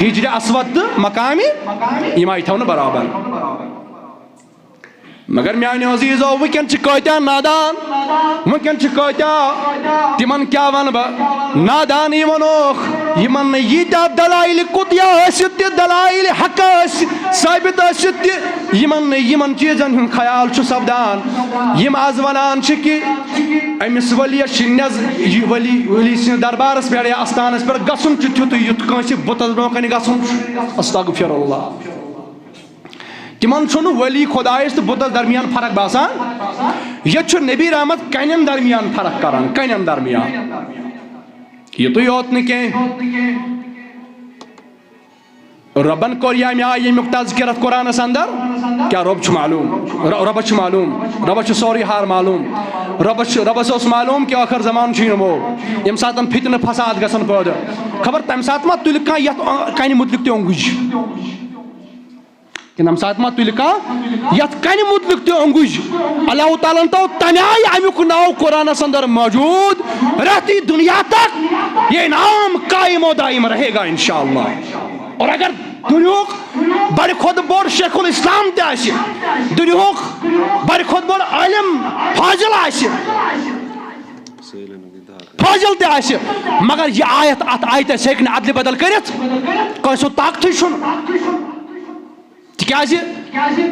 ہجر اسود تو مقامی یِم آیہِ تھاونہٕ برابر مگر میانہِ عزیٖزو وٕنکٮ۪ن چھِ کۭتیاہ نادان وٕنکٮ۪ن چھِ کۭتیاہ تِمن کیٛاہ وَنہٕ بہٕ نادانی ووٚنُکھ یِمن نہٕ ییٖتیاہ دلایلہِ کُتیا ٲسِتھ تہِ دلایلہِ حقہٕ ٲسِتھ ثٲبت ٲسِتھ تہِ یِمن نہٕ یِمن چیٖزن ہُنٛد خیال چھُ سپدان یِم آز وَنان چھِ کہِ أمِس ؤلِیَس چھِ یہِ ؤلی سٕنٛدِس دربارس پٮ۪ٹھ یا اَستانس پٮ۪ٹھ گژھُن چھُ تیُتھُے یُتھ کٲنٛسہِ بُتس برونٛہہ کنہِ گژھُن چھُ استغفر اللہ تِمن چھُنہٕ ؤلی خۄدایس تہٕ بُتس درمیان فرق باسان ییٚتہِ چھُ نبی رحمت کنٮ۪ن درمیان فرق کران کنٮ۪ن درمیان یِتُے یوت نہٕ کینٛہہ رۄبن کوٚر ییٚمہِ آیہِ ییٚمیُک تذکِر اتھ قرآنس اندر کیٛاہ رۄب چھُ معلوٗم رۄبس چھُ معلوٗم رۄبس چھُ سورُے حال معلوٗم رۄبس اوس معلوٗم کہِ ٲخر زمانہٕ چھُ یِنہٕ وول ییٚمہِ ساتہٕ فتنہٕ فساد گژھن پٲدٕ خبر تمہِ ساتہٕ ما تُلہِ کانٛہہ یتھ کنہِ مُتعلق تہِ اوٚنگُج تمہِ ساتہٕ ما تُلہِ کانٛہہ یتھ کنہِ مُتعلق تہِ اوٚنگُج اللہ تعالیٰ ہن تھوٚو تمہِ آیہِ امیُک ناو قرآنس اندر موجوٗد رہتی دنیا تک یہ نام قائم و دائم رہے گا انشاءاللہ اور اگر دنیاہُک بڑِ کھۄتہٕ بوٚڑ شیخ الاسلام تہِ آسہِ دنیاہُک بڑِ کھۄتہٕ بوٚڑ عٲلِم فاضل آسہِ فاضل تہِ آسہِ مگر یہِ آیت اتھ آیتس ہیٚکہِ نہٕ ادلہِ بدل کٔرِتھ کٲنٛسہِ ہُنٛد طاقتٕے چھُنہٕ تِکیٛازِ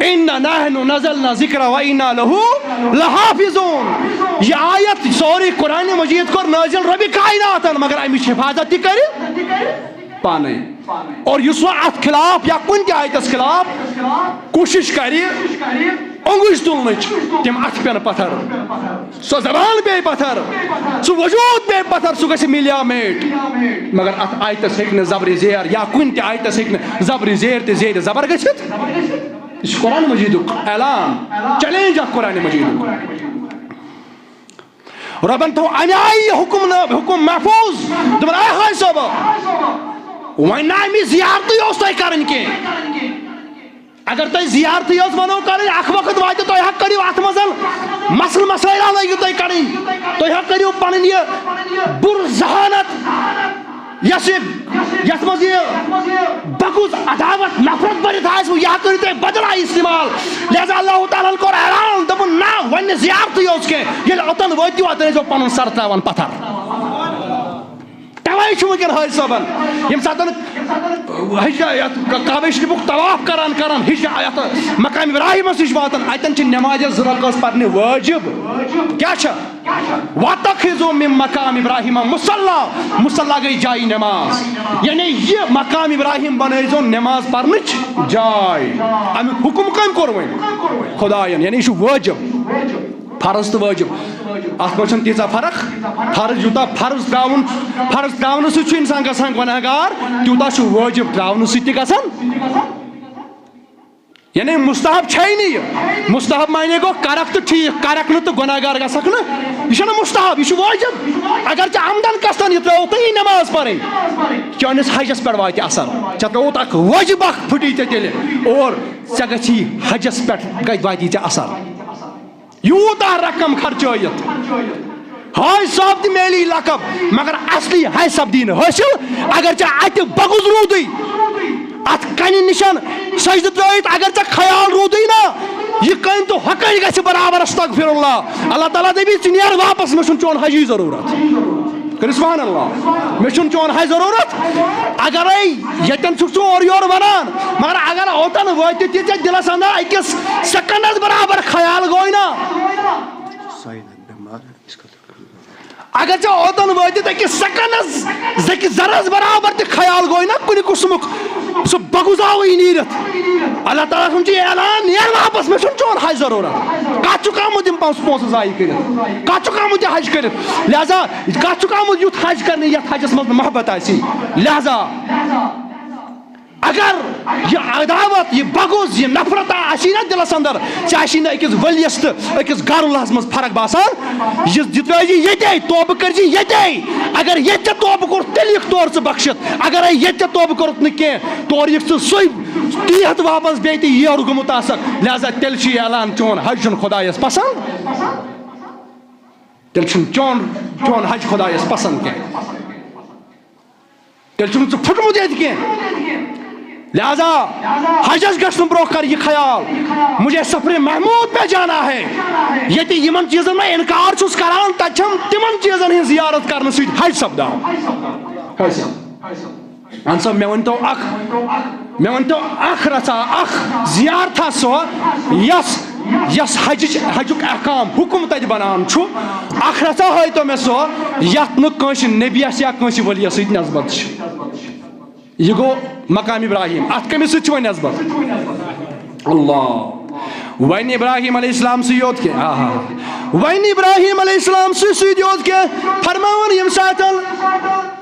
اِنَّا نَحْنُ نَزَلْنَا ذِکْرَ وَإِنَّا لَهُ لَحَافِظُونَ یہ آیت سورُے قرآنِ مجیٖد کوٚر نٲزِل رۄبِ کائناتن مگر امِچ حفاظت تہِ کرِ پانے اور یُس وۄنۍ اتھ خلاف یا کُنہِ تہِ آیتس خلاف کوٗشش کرِ اوٚنگُج تُلنٕچ تِم اتھٕ پٮ۪ن پتھر سۄ زبان پیٚیہِ پتھر سُہ وجوٗد پیٚیہِ پتھر سُہ گژھِ مِلیا میٹ مگر اتھ آیتس ہیٚکہِ نہٕ زبرِ زیر یا کُنہِ تہِ آیتس ہیٚکہِ نہٕ زبرِ زیر تہِ زیرِ زبر گٔژھِتھ یہِ چھُ قرآنِ مجیٖدُک اعلان چیلینج اکھ قرآنِ مجیٖدُک رۄبن تھوٚو امہِ آیہِ یہِ حُکم محفوٗظ دوٚپُن اے حاج صٲبہ وۄنۍ نہٕ امِچ زیارتٕے اوس تۄہہِ کرٕنۍ کینٛہہ اگر تۄہہِ زیارتٕے ٲس وَنو کَرٕنۍ اکھ وقت واتہِ تُہۍ حظ کٔرِو اتھ منٛز مسلہٕ مسٲیلہ لٲگِو تُہۍ کڑٕنۍ تُہۍ حظ کٔرِو پنٕنۍ یہِ بُرٕ ذہانت یتھ منٛز یہِ بغض عداوت نفرت بٔرِتھ آسوٕ یہِ حظ کٔرِو تُہۍ بدل آیہِ استعمال لہذا اللہ تعالیٰ ہن کوٚر اعلان دوٚپُن نہ وۄنۍ نہٕ زیارتٕے اوس کینٛہہ ییٚلہِ اوٚتن وٲتِو اتٮ۪ن ٲسۍزیو پنُن سر تراوان پتھر توے چھُ وٕنکٮ۪ن حٲج صٲبن ییٚمہِ ساتہٕ یتھ کعبہ شریٖفُک طواف کران یتھ مقام ابراہیمس نِش واتان اتٮ۪ن چھِ نٮ۪مازِ 2 رکعت پرنہِ وٲجِب کیٛاہ چھِ وَتَخِذُوا مِن مقام ابراہیم مُصلیٰ گٔے جایہِ نٮ۪ماز یعنی یہِ مقام ابراہیم بنٲیزیو نٮ۪ماز پرنٕچ جاے امیُک حُکم کٔمۍ کوٚر وۄنۍ خۄداین یعنی یہِ چھُ وٲجِب فرض تہٕ وٲجِب اتھ منٛز چھنہٕ تیٖژاہ فرق فرض یوٗتاہ فرض تراونہٕ سۭتۍ چھُ انسان گژھان گۄناہ گار تیوٗتاہ چھُ وٲجِب تراونہٕ سۭتۍ تہِ گژھان یعنی مستحب چھے نہٕ یہِ مستحب معنی گوٚو کرکھ تہٕ ٹھیٖک کرکھ نہٕ تہٕ گۄناہ گار گژھکھ نہٕ یہِ چھُنہٕ مستحب یہِ چھُ وٲجِب اگر ژےٚ عمدن قصدن یہِ ترٛٲوُتھ یہِ نٮ۪ماز پرٕنۍ چٲنِس حجس پٮ۪ٹھ واتہِ اثر ژےٚ ترٛووُتھ اکھ وٲجِب اکھ پھٕٹی ژےٚ تیٚلہِ اور ژےٚ گژھی حجس پٮ۪ٹھ واتی ژےٚ اثر یوٗتاہ رقم خرچٲیِتھ حاج صٲب تہِ میلی لقب مگر اصلی حج سپدی نہٕ حٲصِل اگر ژےٚ اتہِ بغض روٗدٕے اتھ کنہِ نِشن سجدٕ ترٲیِتھ اگر ژےٚ خیال روٗدٕے نا یہِ کٔنۍ تہٕ ہۄ کٔنۍ گژھِ برابر استغفر اللہ اللہ تعالیٰ دپی ژٕ نیر واپس مےٚ چھُنہٕ چون حجی ضروٗرت کٔرِو سبحان اللہ مےٚ چھُنہٕ چون حج ضروٗرت اگرے ییٚتٮ۪ن چھُکھ ژٕ اورٕ یورٕ ونان مگر اگر اوٚتن وٲتِتھ تہِ ژےٚ دِلس انٛدر أکِس سیکنڈس برابر خیال گوٚے نا اگر ژےٚ اوٚتن وٲتِتھ أکِس سیکنڈس زٕکِس ذرس برابر تہِ خیال گوٚے نا کُنہِ قٕسمُک سُہ بغض آوٕے نیٖرِتھ اللہ تعالیٰ سُنٛد چھُ اعلان نیر واپس مےٚ چھُنہٕ چون حج ضروٗرت کتھ چھُکھ آمُت یِم پونٛسہٕ ضایہِ کٔرِتھ کتھ چھُکھ آمُت یہِ حج کٔرِتھ لہذا کتھ چھُکھ آمُت یُتھ حج کرنہِ یتھ حجس منٛز نہٕ محبت آسی لہذا اگر یہ عداوت یہ بغض یہ نفرت آسی نا دلس اندر ژےٚ آسی نہٕ أکِس ؤلِیس تہٕ أکِس گرُلہس منٛز فرق باسان یہِ ترٲیزِ ییٚتے توبہٕ کٔرزِ ییٚتے اگر ییٚتہِ ژےٚ توبہٕ کوٚرُتھ تیٚلہِ یِکھ تورٕ ژٕ بخشِتھ اگرے ییٚتہِ ژےٚ توبہٕ کوٚرُتھ نہٕ کینٛہہ تورٕ یِکھ ژٕ سُے تی ہٮ۪تھ واپس بیٚیہِ تہِ یورٕ گوٚمُت آسکھ لہذا تیٚلہِ چھُ یہِ اعلان چون حج چھُنہٕ خۄدایس پسنٛد تیٚلہِ چھُنہٕ چون حج خۄدایس پسنٛد کینٛہہ تیٚلہِ چھُنہٕ ژٕ پھُٹمُت ییٚتہِ کینٛہہ لہذا حجس گژھن برو کر یہ خیال مجھے سفر محمود پہ جانا ہے یتی یمن چیزن میں انکار چھس کران تچھم تمن چیزن ہن زیارت کرنے سۭتۍ حج سپدان انسا میں ونتو اخ رچا اخ زیارتھا سو یس حجک احکام حکم تج بنان چھو اخ رچا ہوئی تو میں سو یت نہ کٲنٛسہِ نبیس یا کٲنٛسہِ ؤلیَس سۭتۍ نسبت چھِ یہ گو مقام ابراہیم ات کمس سۭتۍ چھُ وۄنۍ نسبت اللہ وۄنۍ ابراہیم علیہ السلام سۭتۍ یوت کینٛہہ وۄنۍ ابراہیم علیہ السلام سۭتۍ یوت کینٛہہ فرماوان ییٚمہِ ساتہٕ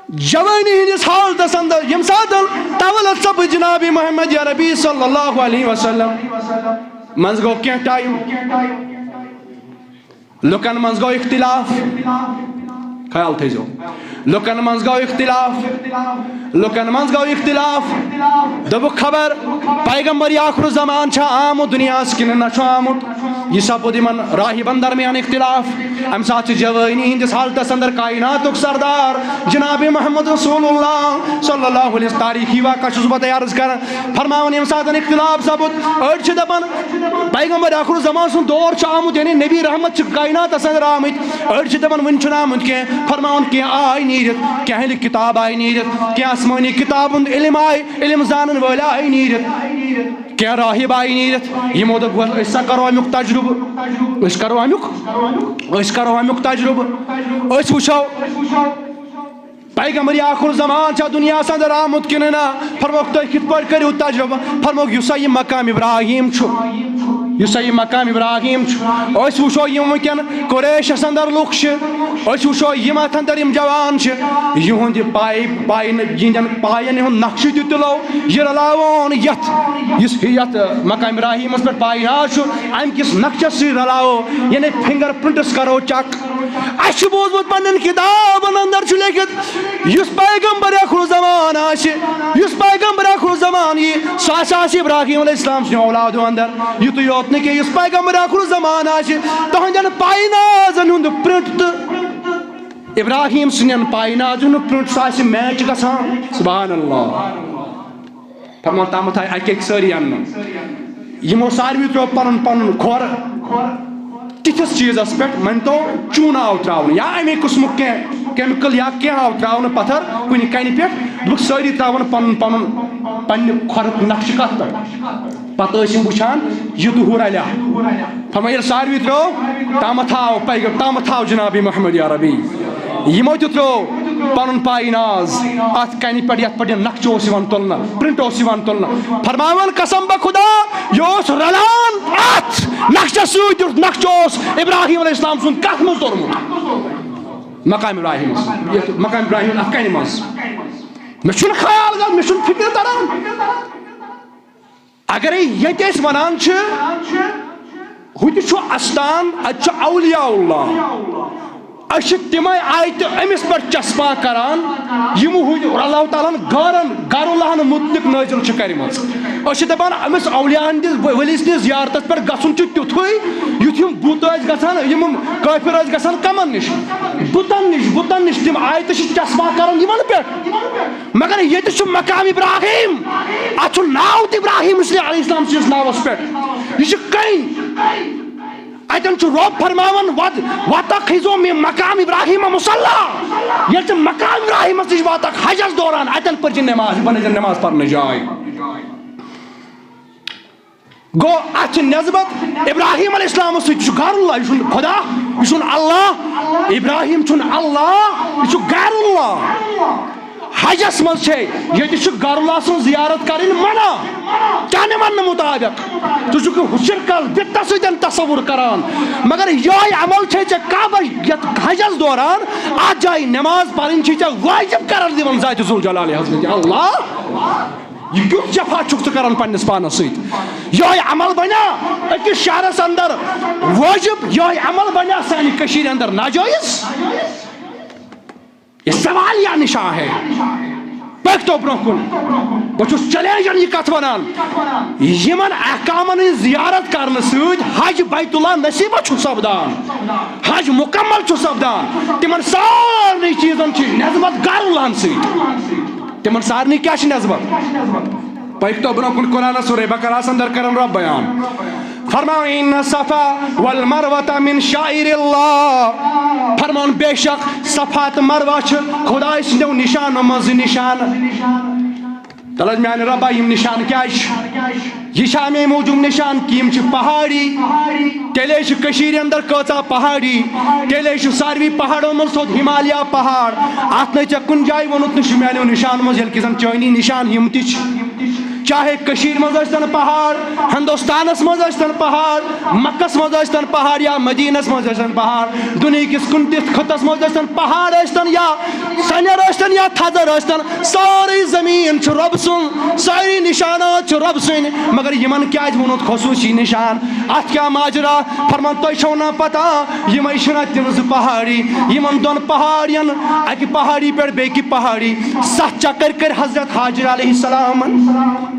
جوانی ہندس حالتس اندر یم ساتن تولد سب جناب محمد یا ربی صلی اللہ علیہ وسلم منز گو کیا ٹائم لکن منز گو اختلاف خیال تھیزو لکن منز گو اختلاف دب خبر پیغمبر آخر زمان چھا آمد دنیا سکن نہ چھا آمد یہ سپود من راہبن درمیان اختلاف ام ساتھ جوانی ہندس حالتس اندر کائناتک سردار جناب محمد رسول اللہ صلی اللہ علیہ تاریخی واقعہ چھس بہ عرض کر فرماون یم ساتھ اختلاف سپود اڑ چھ دپان پیغمبر آخر زمان سن دور چھ آمد یعنی نبی رحمت چھ کائناتس اندر آمد اڑ چھ دپان ون چھن آمد کی فرماون کی آئی نیرت کی اہل کتاب آئی نیرت کی آسمانی کتاب علم آئی علم زانن والا آئی نیرت کیا راہب آئی نیرت یہ مودا گوھر ایسا کرو امیک تجربہ اس کرو امیک تجربہ اس وچھو پیغمبر آخر زمان چھا دنیا سندر آمد کننا فرموک تو کت پر کریو تجربہ فرموک یسا یہ مقام ابراہیم چھو یسا یہ مقام ابراہیم چھو اس وچھو یم ونکن قریش اندر لوک چھ اس وچھو یم اندر یم جوان چھ یہند پائن پائن ہند نقش تہ تلو یہ رلاون یت مقام ابراہیم پر پائناز چھ ام کس نقشس سی رلاو یعنی فنگر پرنٹس کرو چک اش بوزمت پنن کتابن اندر چھ لیکھت یس پیغمبر آخر زمان یس پیغمبر آخر زمان یہ ساس ابراہیم علیہ السلام سن اولادو اندر یہ تو یوت کہ اس پیغمبر آخر زمان تہندین پائنازن ہند پرنٹ تو ابراہیم سن پائنازن پرنٹ سہ میچ گژھان سبحان اللہ فرمان تامت آئی اکہ ساری ان یمو ساروی ترو پن پن کھور تتھس چیزس پہ من تو چون آو تراؤن یا امی قسمک کی کیمکل یا کی آو تراؤن پتھر کن کن پہ دک ساری تراؤن پن پن پنہ کھور نقش کت پہ پتہ وچھان یہ دہور علیہ فرمایا یل ساروی ترو تامت آو جناب محمد یا ربی یمو تہ ترو پن پائناز ات کن پہ یت پہ نقش تلنا پرنٹ تلنا فرماون قسم بہ خدا یہ رلان ات نقشہ ست نقش ابراہیم علیہ السلام سن کت مز تورمت مقام ابراہیم ات کن مز مے خیال گا مے فکر تران اگر یہ ونان ہوتہ استان ات اولیاء اللہ اچھ تمے آیت امس پہ چسپاں کران یم اللہ تعالیٰ غیر اللہ متعلق نازل کرم دپان امس اولیاء ہندس ولس نس زیارتس پہ گھن تیتھے یھ بت گھان یم کافر گھان کمن نش بتن نش تم آیت چسپاں کران یمن پہ مگر یہ مقام ابراہیم ات ناو تہ ابراہیم علیہ السلام سس ناوس پہ یہ کن اتن رب فرماون واتخذوا من مقام ابراہیم مصلی یل مقام ابراہیم نش واتک حجس دوران اتن پر نماز بن نماز پڑھنے جائے گو ات نسبت ابراہیم علیہ السلام سی غیر اللہ یہ خدا یہ اللہ ابراہیم اللہ یہ غیر اللہ حجس مز یہ غیر اللہ سن زیارت کریں منع کیا من مطابق تو شرکل بتہ سن تصور کران مگر یہ عمل کعبہ یت حجس دوران ات جائے نماز پڑھیں واجب قرار دِوان ذات ذوالجلال حضرت اللہ یہ کیوں جفا چھک کران پنس پانس ست یہ عمل بنیا اکس شہرس اندر واجب یہ عمل بنیا سانہ کشیر اندر ناجائز یہ سوال یا نشاں ہے پکتو برکن بہت چیلنجن یہ کت ونان یمن احکامن زیارت کرنے ست حج بیت اللہ نصیب سپدان حج مکمل سپدان تمن سارے چیزن نسبت غیر اللہ ست تمن سارے کیا نسبت پٔکۍتو برٛونٛہہ کُن قرآنَس سورہ بقرہَس اندر کرن رب بیان فرماو ان الصفا والمروہ من شعائر اللہ فرمان بے شک صفا تہٕ مروہ چھِ خداے سٕنٛدیو نشانو منٛز نشان تل حظ میانہِ رۄبا یِم نشان کیٛازِ چھِ یہِ چھا اَمے موٗجوٗب نشان کہِ یِم چھِ پہاڑی تیٚلے چھِ کٔشیٖرِ اندر کۭژاہ پہاڑی تیٚلے چھُ ساروی پہاڑو منٛز تھوٚد ہمالیہ پہاڑ اتھ نَے ژےٚ کُنہِ جایہِ ووٚنُتھ نہٕ چھُ میانیو نشانو منٛز ییٚلہِ کہِ زن چٲنی نشان یِم تہِ چھِ چاہے کشیر مز ٲسۍتن پہاڑ ہندوستانس مز ٲسۍتن پہاڑ مکس مز ٲسۍتن پہاڑ یا مدینس مز ٲسۍتن پہاڑ دنیا کس کُنہِ تہِ خطس مز ٲسۍتن پہاڑ ٲسۍتن یا سنیر ٲسۍتن یا تھزر ٲسۍتن سٲرٕے زمیٖن چھُ رۄب سُنٛد سٲری نشانات چھِ رۄب سٕنٛدۍ مگر یِمن کیازِ ووٚنُتھ خصوٗصی نشان اتھ کیاہ ماجرا فرمان تۄہہِ چھو نا پتہ یِمے چھِنہ تِم زٕ پہاڑی یِمن دۄن پہاڑین اکہِ پہاڑی پٮ۪ٹھ بیٚکہِ پہاڑی 7 چکر کٔرۍ حضرت حاجر علیہ السلامن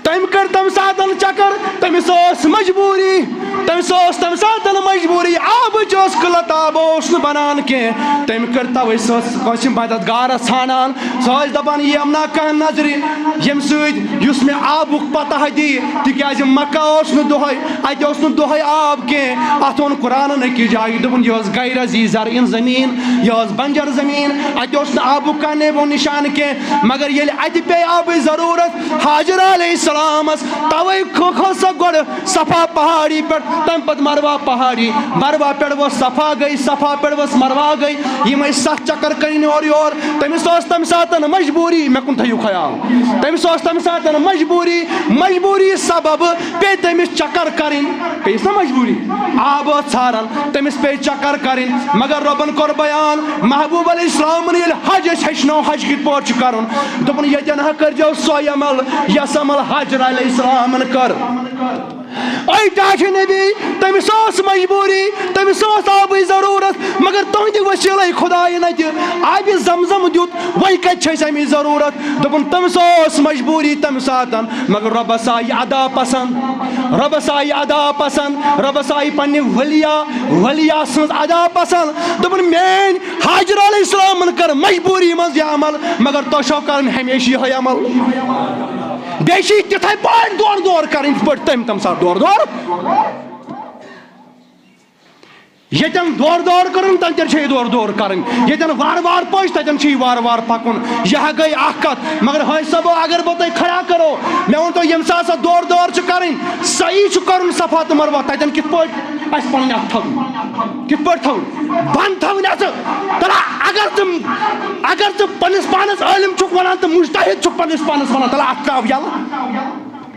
تم کر تم ساتن چکر تمس ٲس مجبوری تمس ٲس تم ساتن مجبوری آبٕچ ٲس قلت آب اوس نہٕ بنان کینٛہہ تٔمۍ کٔر توے سۄ ٲس کٲنٛسہِ مددگارس ژھانڈان سۄ ٲس دپان یِم نا کانٛہہ نظرِ ییٚمہِ سۭتۍ یُس مےٚ آبُک پتہ دِیہِ تِکیازِ مکہ اوس نہٕ دۄہے اتہِ اوس نہٕ دۄہے آب کینٛہہ اتھ ووٚن قرآنن أکِس جایہِ دوٚپُن یہِ ٲس غیر ذی زرعین زمیٖن یہِ ٲس بنجر زمیٖن اتہِ اوس نہٕ آبُک کانٛہہ نیبو نشان کینٛہہ مگر ییٚلہِ اتہِ پیٚیہِ آبٕچ ضروٗرت حاجر علیہ السلامس توے کھوٚت سۄ گۄڈٕ صفا پہاڑی پٮ۪ٹھ تمہِ پتہٕ مروہ پہاڑی مروہ پٮ۪ٹھ ؤژھ صفا گٔے صفا پٮ۪ٹھ ؤژھ مروہ گٔے یِمے 7 چکر کٔرِنۍ اورٕ یور تٔمِس ٲس تمہِ ساتہٕ مجبوری مےٚ کُن تھٲیِو خیال تٔمِس ٲس تمہِ ساتہٕ مجبوری سبب پیٚیہِ تٔمِس چکر کَرٕنۍ پیٚیِس نا مجبوری آب ٲس ژھاران تٔمِس پیٚیہِ چکر کَرٕنۍ مگر رۄبن کوٚر بیان محبوٗب علیہ السلامن ییٚلہِ حج اَسہِ ہیٚچھنو حج کِتھ پٲٹھۍ چھُ کرُن دوٚپُن ییٚتٮ۪ن ہا کٔرۍزیو سۄے عمل یۄس عمل حاجر علیہ السلامن کٔر ایٖتیٛاہ چھِ نبی تٔمِس ٲس مجبوری تٔمِس ٲس آبٕچ ضروٗرت مگر تُہنٛدِ وسیٖلے خۄداین اَتہِ آبِ زمزم دیُت وۄنۍ کتہِ چھِ اَسہِ اَمِچ ضروٗرت دوٚپُن تٔمِس ٲس مجبوری تمہِ ساتن مگر رۄبس آیہِ یہِ ادا پسنٛد رۄبس آیہِ یہِ ادا پسنٛد رۄبس آیہِ پننہِ ولیا سٕنٛز ادا پسنٛد دوٚپُن میٲنۍ حاجر علیہ السلامن کٔر مجبوری منٛز یہِ عمل مگر تۄہہِ چھو کرٕنۍ ہمیشہِ یِہوے عمل بیٚیہِ چھِ یہِ تِتھے پٲٹھۍ دورٕ کرٕنۍ یِتھ پٲٹھۍ تٔمۍ تمہِ ساتہٕ ییٚتٮ۪ن دورٕ کٔرٕن تتٮ۪ن چھِ یہِ دورٕ کرٕنۍ ییٚتٮ۪ن وارٕ پٔچ تتٮ۪ن چھِ یہِ وارٕ پکُن یہِ ہا گٔے اکھ کتھ مگر حٲج صٲبو اگر بہٕ تۄہہِ کھڑا کرو مےٚ ؤنۍتو ییٚمہِ ساتہٕ سۄ دورٕ چھِ کرٕنۍ صحیح چھُ کرُن صفا تہٕ مروہ تتٮ۪ن کِتھ پٲٹھۍ اَسہِ پنٕنۍ اتھٕ تھاوٕنۍ کِتھ پٲٹھۍ تھاوٕنۍ بنٛد تھاوٕنۍ اَتھٕ تلہ اگر ژٕ پننِس پانس عٲلِم چھُکھ ونان تہٕ مُجتہد چھُکھ پننِس پانس ونان تلہ اتھ تراو یلہٕ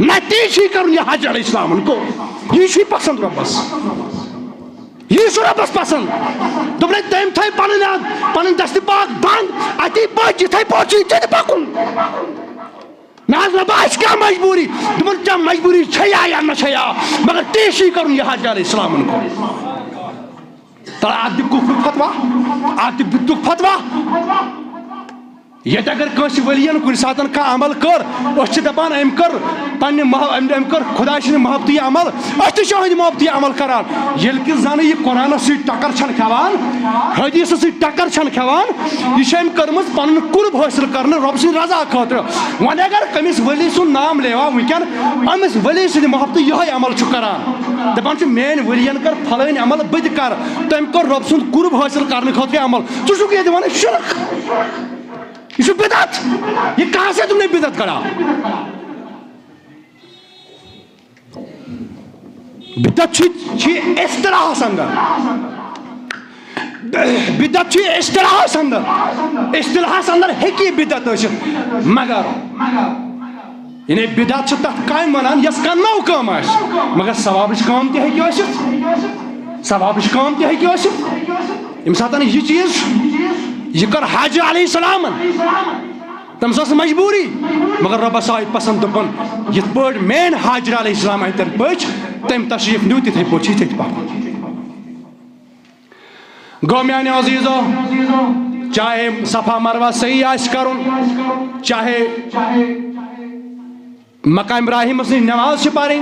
نہ تی چھُے کرُن یہِ حاجر علیہ السلامن کوٚر یی چھُے پسنٛد رۄبس یی چھُ رۄبس پسنٛد دوٚپُن تٔمۍ تھٲے پنٕنۍ دستہِ پاک بنٛد اتی پٔچ یِتھے پٲٹھۍ چھُے ژےٚ تہِ پکُن نہ حظ رۄبا اَسہِ کیٛاہ مجبوری دوٚپُن ژےٚ مجبوری چھیا یا نہ چھیا مگر تی چھُے کرُن یہِ حاجر علیہ السلامن کوٚر تلہ اتھ دِکھُکھ فتوا فتوا ییٚتہِ اگر کٲنٛسہِ ؤلین کُنہِ ساتہٕ کانٛہہ عمل کٔر أسۍ چھِ دپان أمۍ کٔر أمۍ کٔر خۄداے سٕنٛدِ محبتی عمل أسۍ تہِ چھِ أہنٛدِ محبتی عمل کران ییٚلہِ کہِ زنہٕ یہِ قرآنس سۭتۍ ٹکر چھنہٕ کھٮ۪وان حدیثس سۭتۍ ٹکر چھنہٕ کھٮ۪وان یہِ چھِ أمۍ کٔرمٕژ پنُن قُرب حٲصِل کرنہٕ رۄبہٕ سٕنٛدِ رضا خٲطرٕ وۄنۍ اگر أمِس ؤلی سُنٛد نام لیوا وٕنکیٚن أمِس ؤلی سٕنٛدِ محبتہٕ یِہوے عمل چھُ کران دپان چھُ میٲنۍ ؤلین کر پھلٲنۍ عمل بہٕ تہِ کرٕ تٔمۍ کوٚر رۄبہٕ سُنٛد قُرب حٲصِل کرنہٕ خٲطرٕ عمل ژٕ چھُکھ ییٚتہِ ونان شرک یہ چھُ بدعت یہ کہاں سے تم نے بدعت کرا بدعت چھِ اصطلاحس اندر بدعت چھِ اصطلاحس اندر ہیٚکہِ یہِ بدعت ٲسِتھ مگر یعنی بدعت چھِ تتھ کامہِ ونان یۄس کانٛہہ نٔو کٲم آسہِ مگر ثوابٕچ کٲم تہِ ہیٚکہِ ٲسِتھ ییٚمہِ ساتہٕ یہِ چیٖز یہ کر حاجر علیہ السلامن تٔمِس ٲس مجبوری مگر رۄبس آیہِ پسنٛد دوٚپُن یِتھ پٲٹھۍ میٲنۍ حاجر علیہ السلام اتٮ۪ن پٔچ تٔمۍ تشریٖف نیوٗ تِتھے پٲٹھۍ چھِ تتہِ پکُن گوٚو میانیو عزیٖزو چاہے صفا مروہ صحیح آسہِ کرُن چاہے مقام ابراہیم نش نماز پڑھیں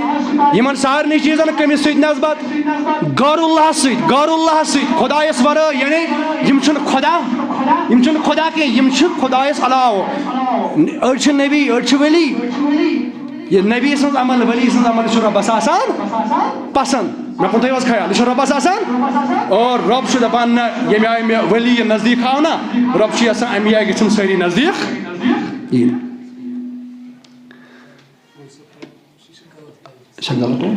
یمن سارے چیزن کمس ست نسبت غیر اللہ ست غیر اللہ ست خدایس ورٲے یعنی یم چھن خدا یم چھن خدا کی یم چھ خدایس علاوہ أڑ چھ نبی أڑ چھ ولی یہ نبی سن عمل ولی سن عمل چھ ربس آسان پسند مے کن تھو خیال یہ ربس آسان اور رب چھ دپان نہ یم آئی مے ولی نزدیک آو نا رب چھ یژھان امی آئی گژھن سٲری نزدیک یِن غلط ہے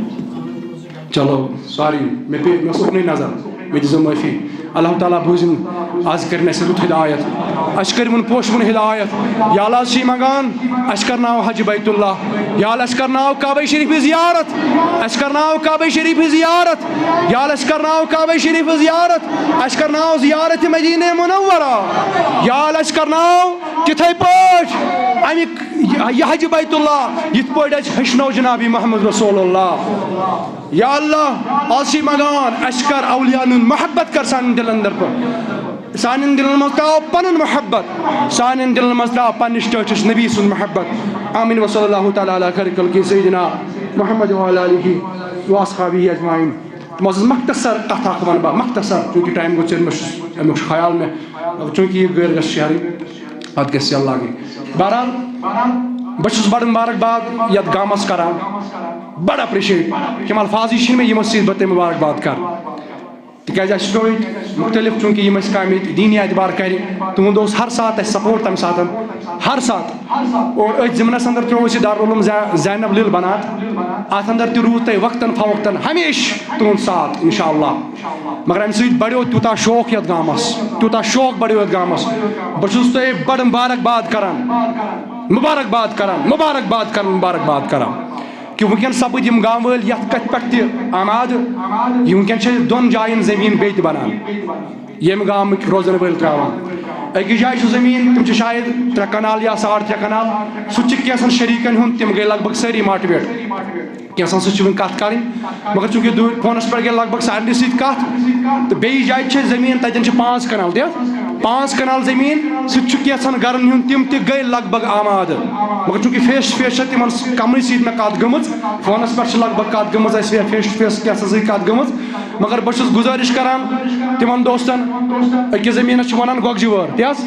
چلو سوری مے اپنی نظر مے دِژ معافی اللہ تعالیٰ بوٗزِن آز کٔرِنۍ اَسہِ رُت ہدایت اَسہِ کٔرۍوُن پوشوُن ہدایت یا اللہ حظ چھِ منٛگان اَسہِ کرناو حج بیت اللہ یا اللہ اَسہِ کرناو کعبہ شریٖف زیارت اَسہِ کرناو کعبہ شریٖف زیارت یا اللہ اَسہِ کرناو کعبہ شریٖف زیارت اَسہِ کرناو زیارت مدینہ منورہ یا اللہ اَسہِ کرناو تِتھَے پٲٹھۍ اَمیُک یہ حج بیت اللہ یِتھ پٲٹھۍ اَسہِ ہیٚچھنو جناب محمد رسول اللہ یا اللہ آز چھِ منٛگان اَسہِ کر اولیاءن ہُنٛد محبت کر سانٮ۪ن دلن اندر پر سانٮ۪ن دلن منٛز ترٛاو پنُن محبت سانٮ۪ن دلن منٛز ترٛاو پننِس ٹٲٹھِس نبی سُنٛد محبت آمین وصلی اللہ تعالیٰ علیٰ خیر خلقہ سیدنا محمد وعلیٰ آلہ واصحابہ اجمعین تِمو ٲس مختصر کتھ اکھ ونہٕ بہٕ مختصر چوٗنٛکہِ ٹایم گوٚو ژیر مےٚ چھُ امیُک چھُ خیال مےٚ چوٗنٛکہِ یہِ گٲڑۍ گژھِ شیرٕنۍ پتہٕ گژھِ یَلہٕ لاگٕنۍ بہرحال بہٕ چھُس بڑٕ مبارکباد یتھ گامس کران بڑٕ اپرِشیٹ تِم الفاظی چھِنہٕ مےٚ یِمو سۭتۍ بہٕ تۄہہِ مبارکباد کرٕ تِکیٛازِ اَسہِ چھُ ییٚتہِ مختلف چوٗنٛکہِ یِم اَسہِ کامہِ ییٚتہِ دیٖنی اعتبار کرِ تُہُنٛد اوس ہر ساتہٕ اَسہِ سپورٹ تَمہِ ساتہٕ ہر ساتہٕ اور أتھۍ ضِمنس انٛدر ترٛوو اَسہِ دارالعلوم زینب لِل بنات اَتھ انٛدر تہِ روٗد تۄہہِ وقتن فوقتن ہمیشہٕ تُہُنٛد ساتھ اِنشاء اللہ مگر اَمہِ سۭتۍ بڑیو تیوٗتاہ شوق یتھ گامس تیوٗتاہ شوق بڑیو یتھ گامس بہٕ چھُس تۄہہِ بڑٕ مبارکباد کران مبارکباد کران مبارکباد کران مبارکباد کران کہ ونکٮ۪ن سپٕدۍ یِم گام وٲلۍ یتھ کتھِ پٮ۪ٹھ تہِ آمادٕ یہِ ونکٮ۪ن چھِ دۄن جاین زٔمیٖن بیٚیہِ تہِ بنان ییٚمہِ گامٕکۍ روزن وٲلۍ ترٛاوان أکِس جایہِ چھُ زٔمیٖن تِم چھِ شاید 3 کنال یا 3.5 کنال سُہ تہِ چھِ کینٛژن شریٖکن ہُنٛد تِم گٔے لگ بگ سٲری ماٹِویٹ کینٛژن سۭتۍ چھِ وۄنۍ کتھ کرٕنۍ مگر چوٗنٛکہِ فونس پٮ۪ٹھ گٔے لگ بگ سارنٕے سۭتۍ کتھ تہٕ بیٚیِس جایہِ چھِ زٔمیٖن تتٮ۪ن چھِ 5 کنال تہِ 5 کنال زٔمیٖن سُہ تہِ چھُ کینٛژن گرن ہُنٛد تِم تہِ گٔے لگ بگ آمادٕ مگر چوٗنٛکہِ فیس ٹُو فیس چھِ تِمن کمنٕے سۭتۍ مےٚ کتھ گٔمٕژ فونس پٮ۪ٹھ چھِ لگ بگ کتھ گٔمٕژ اَسہِ فیس ٹُو فیس کینٛژن سۭتۍ کتھ گٔمٕژ مگر بہٕ چھُس گُزٲرِش کران تِمن دوستن أکِس زٔمیٖنس چھِ ونان گۄگجہِ وٲر تی حظ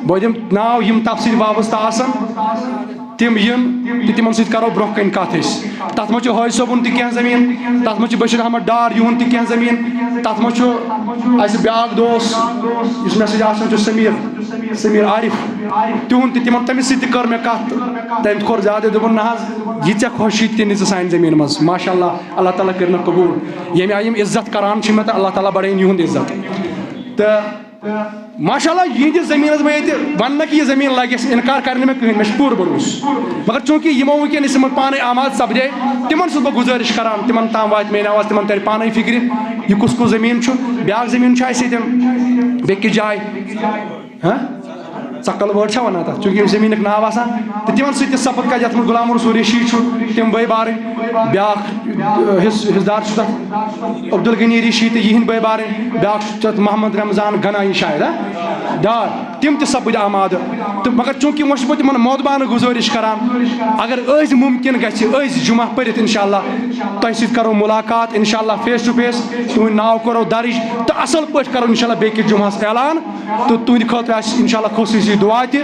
بہٕ دِمہٕ ناو یِم تتھ سۭتۍ وابستہٕ آسن تِم یِن تہٕ تِمن سۭتۍ کرو برونٛہہ کَنۍ کتھ أسۍ تتھ منٛز چھُ حٲج صٲبُن تہِ کینٛہہ زٔمیٖن تتھ منٛز چھُ بشیٖر احمد ڈار یِہُنٛد تہِ کینٛہہ زٔمیٖن تتھ منٛز چھُ اَسہِ بیٛاکھ دوس یُس مےٚ سۭتۍ آسان چھُ سمیٖر عارف تِہُنٛد تہِ تِمن تٔمِس سۭتۍ تہِ کٔر مےٚ کتھ تٔمۍ کوٚر زیادٕ دوٚپُن نہ حظ ییٖژاہ خوشی تہِ نہِ ژٕ سانہِ زٔمیٖنہِ منٛز ماشاء اللہ اللہ تعالیٰ کٔرِنکھ قبوٗل ییٚمہِ آیہِ یِم عزت کران چھِ مےٚ تہٕ اللہ تعالیٰ بڑٲیِن یِہُنٛد عزت تہٕ ماشاء اللہ یِہنٛدِس زٔمیٖنس بہٕ ییٚتہِ ونہٕ نہٕ کہِ یہِ زٔمیٖن لگہِ اَسہِ اِنکار کرِ نہٕ مےٚ کٕہٕنۍ مےٚ چھُ پوٗرٕ بروسہٕ مگر چوٗنٛکہِ یِمو ؤنکیٚن یِمن پانے آماد سپدے تِمن چھُس بہٕ گُزٲرِش کران تِمن تام واتہِ میٲنۍ آواز تِمن ترِ پانے فِکرِ یہِ کُس کُس زٔمیٖن چھُ بیٛاکھ زٔمیٖن چھُ اَسہِ ییٚتٮ۪ن بیٚکِس جایہِ ژکل وٲر چھا ونان تتھ چوٗنٛکہِ ییٚمہِ زٔمیٖنُک ناو آسان تہٕ تِمن سۭتۍ تہِ سپُد کتھ یتھ منٛز غلام رسول ریشی چھُ تِم بٲے بارٕنۍ بیٛاکھ حِصدار چھُ تتھ عبدالغنی ریشی تہٕ یِہنٛدۍ بٲے بارٕنۍ بیٛاکھ چھُ تتھ محمد رمضان گنایی شاید ڈار تِم تہِ سپٕدۍ آمادٕ تہٕ مگر چوٗنٛکہِ وۄنۍ چھُس بہٕ تِمن مودبانہٕ گُزٲرِش کران اگر أزۍ مُمکِن گژھِ أزۍ جمعہ پٔرِتھ انشاء اللہ تۄہہِ سۭتۍ کرو مُلاقات انشاء اللہ فیس ٹُو فیس تُہُنٛد ناو کرو درٕج تہٕ اصل پٲٹھۍ کرو انشاء اللہ بیٚکِس جمعہس اعلان تہٕ تُہنٛدِ خٲطرٕ آسہِ انشاء اللہ خصوٗصی دُعا تہِ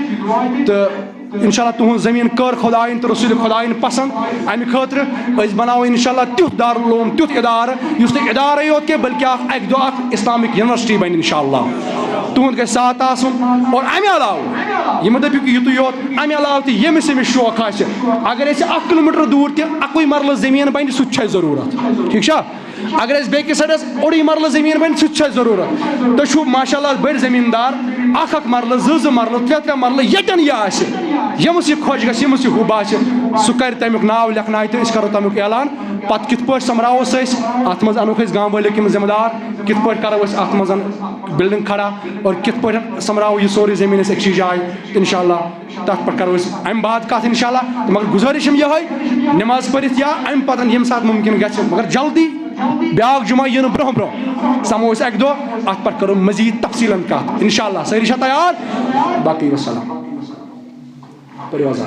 تہٕ انشاء اللہ تُہنٛز زٔمیٖن کٔر خۄدایَن تہٕ رسوٗلِ خۄدایَن پسنٛد اَمہِ خٲطرٕ أسۍ بناوو انشاء اللہ تیُتھ دارالعلوم تیُتھ اِدارٕ یُس نہٕ اِدارے یوت کینٛہہ بلکہِ اکہِ دۄہ اکھ اِسلامِک یونیورسٹی بنہِ انشاء اللہ تُہُنٛد گژھِ ساتھ آسُن اور اَمہِ علاوٕ یِمن دٔپِو یِتُے یوت اَمہِ علاوٕ تہِ ییٚمِس ییٚمِس شوق آسہِ اگر اَسہِ 1 کِلوٗمیٖٹر دوٗر تہِ اَکُے مرلہٕ زٔمیٖن بنہِ سُہ تہِ چھُ اَسہِ ضروٗرت ٹھیٖک چھا اگر اَسہِ بیٚکِس سایڈس اوٚڑُے مرلہٕ زٔمیٖن بنہِ سُہ تہِ چھُ اَسہِ ضروٗرت تُہۍ چھِو ماشاء اللہ بٔڑۍ زٔمیٖندار 1 مرلہٕ 2 مرلہٕ 3 مرلہٕ ییٚتٮ۪ن یہِ آسہِ ییٚمِس یہِ خۄش گژھِ ییٚمِس یہِ ہُہ باسہِ سُہ کرِ تمیُک ناو لیکھنایہِ تہٕ أسۍ کرو تمیُک اعلان پتہٕ کِتھ پٲٹھۍ سمراووس أسۍ اتھ منٛز انوکھ أسۍ گام وٲلِکۍ یِم ذمہٕ دار کِتھ پٲٹھۍ کرو أسۍ اتھ منٛز بلڈنٛگ کھڑا اور کِتھ پٲٹھۍ سمراوو یہِ سورُے زٔمیٖن أسۍ أکسٕے جایہِ انشاء اللہ تتھ پٮ۪ٹھ کرو أسۍ امہِ بعد کتھ انشاء اللہ مگر گُزٲرِش چھم یِہے نٮ۪ماز پٔرِتھ یا امہِ پتہٕ ییٚمہِ ساتہٕ مُمکِن گژھِ مگر جلدی بیٛاکھ جمعہ یِنہٕ برونٛہہ برونٛہہ سمو أسۍ اکہِ دۄہ اتھ پٮ۪ٹھ کرو مزیٖد تفصیٖلن کتھ انشاء اللہ سٲری چھا تیار باقٕے وسلام پٔرِو حظ